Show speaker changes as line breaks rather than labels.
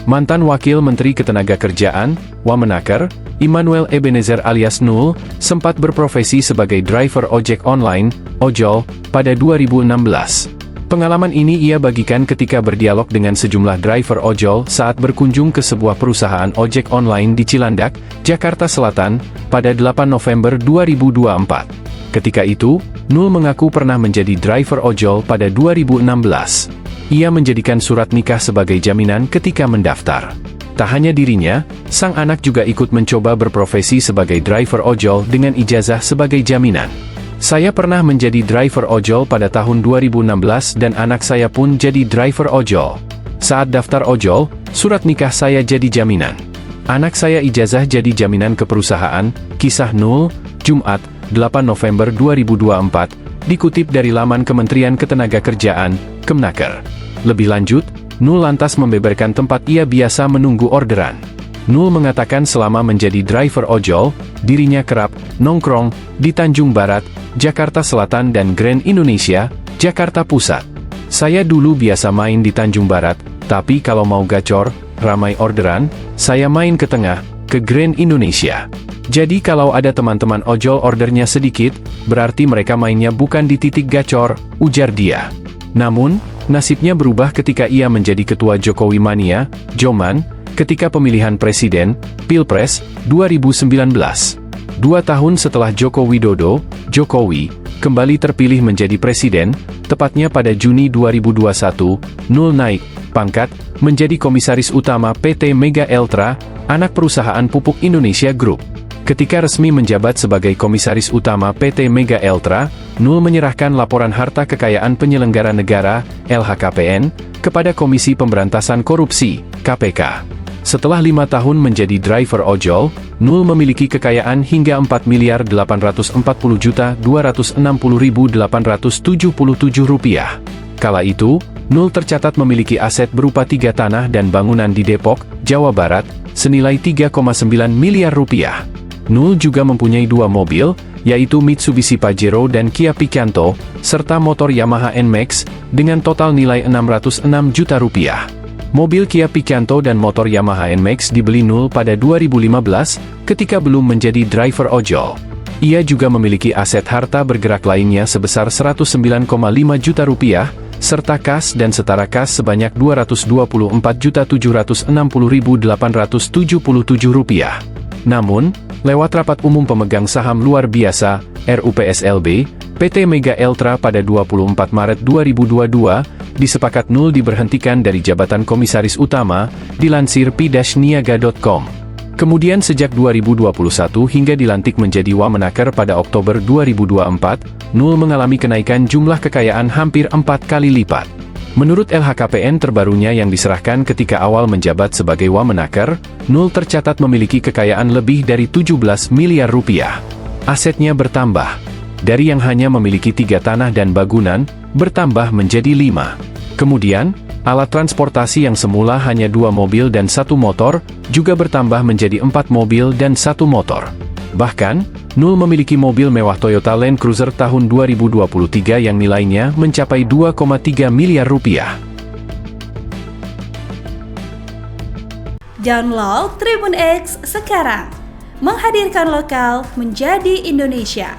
Mantan Wakil Menteri Ketenagakerjaan, Wamenaker, Immanuel Ebenezer alias Nul, sempat berprofesi sebagai driver ojek online, ojol, pada 2016. Pengalaman ini ia bagikan ketika berdialog dengan sejumlah driver ojol saat berkunjung ke sebuah perusahaan ojek online di Cilandak, Jakarta Selatan, pada 8 November 2024. Ketika itu, Nul mengaku pernah menjadi driver ojol pada 2016. Ia menjadikan surat nikah sebagai jaminan ketika mendaftar. Tak hanya dirinya, sang anak juga ikut mencoba berprofesi sebagai driver ojol dengan ijazah sebagai jaminan. Saya pernah menjadi driver ojol pada tahun 2016 dan anak saya pun jadi driver ojol. Saat daftar ojol, surat nikah saya jadi jaminan. Anak saya ijazah jadi jaminan ke perusahaan, kisah Nul, Jumat, 8 November 2024, dikutip dari laman Kementerian Ketenagakerjaan, Kemnaker. Lebih lanjut, Nul lantas membeberkan tempat ia biasa menunggu orderan. Nul mengatakan selama menjadi driver ojol, dirinya kerap nongkrong di Tanjung Barat, Jakarta Selatan dan Grand Indonesia, Jakarta Pusat. Saya dulu biasa main di Tanjung Barat, tapi kalau mau gacor, ramai orderan, saya main ke tengah, ke Grand Indonesia. Jadi kalau ada teman-teman ojol ordernya sedikit, berarti mereka mainnya bukan di titik gacor, ujar dia. Namun, nasibnya berubah ketika ia menjadi ketua Jokowi Mania, Joman, ketika pemilihan presiden, Pilpres, 2019. 2 tahun setelah Joko Widodo, Jokowi, kembali terpilih menjadi presiden, tepatnya pada Juni 2021, Nul naik pangkat, menjadi komisaris utama PT Mega Eltra, anak perusahaan pupuk Indonesia Group. Ketika resmi menjabat sebagai komisaris utama PT Mega Eltra, Nul menyerahkan laporan harta kekayaan penyelenggara negara, LHKPN, kepada Komisi Pemberantasan Korupsi, KPK. Setelah 5 tahun menjadi driver ojol, Nul memiliki kekayaan hingga Rp4.840.260.877. Kala itu, Nul tercatat memiliki aset berupa 3 tanah dan bangunan di Depok, Jawa Barat, senilai Rp3,9 miliar. Nul juga mempunyai 2 mobil, yaitu Mitsubishi Pajero dan Kia Picanto, serta motor Yamaha NMAX, dengan total nilai Rp606 juta. Mobil Kia Picanto dan motor Yamaha NMAX dibeli Nul pada 2015, ketika belum menjadi driver ojol. Ia juga memiliki aset harta bergerak lainnya sebesar Rp109,5 juta, serta kas dan setara kas sebanyak Rp224.760.877. Namun, lewat rapat umum pemegang saham luar biasa, RUPSLB, PT Mega Eltra pada 24 Maret 2022, disepakat Nul diberhentikan dari jabatan komisaris utama, dilansir pi-niaga.com. Kemudian sejak 2021 hingga dilantik menjadi Wamenaker pada Oktober 2024, Nul mengalami kenaikan jumlah kekayaan hampir 4 kali lipat. Menurut LHKPN terbarunya yang diserahkan ketika awal menjabat sebagai Wamenaker, Nul tercatat memiliki kekayaan lebih dari Rp17 miliar. Asetnya bertambah. Dari yang hanya memiliki 3 tanah dan bangunan, bertambah menjadi 5. Kemudian, alat transportasi yang semula hanya 2 mobil dan 1 motor, juga bertambah menjadi 4 mobil dan 1 motor. Bahkan, Nul memiliki mobil mewah Toyota Land Cruiser tahun 2023 yang nilainya mencapai Rp2,3 miliar.
Download Tribun X sekarang, menghadirkan lokal menjadi Indonesia.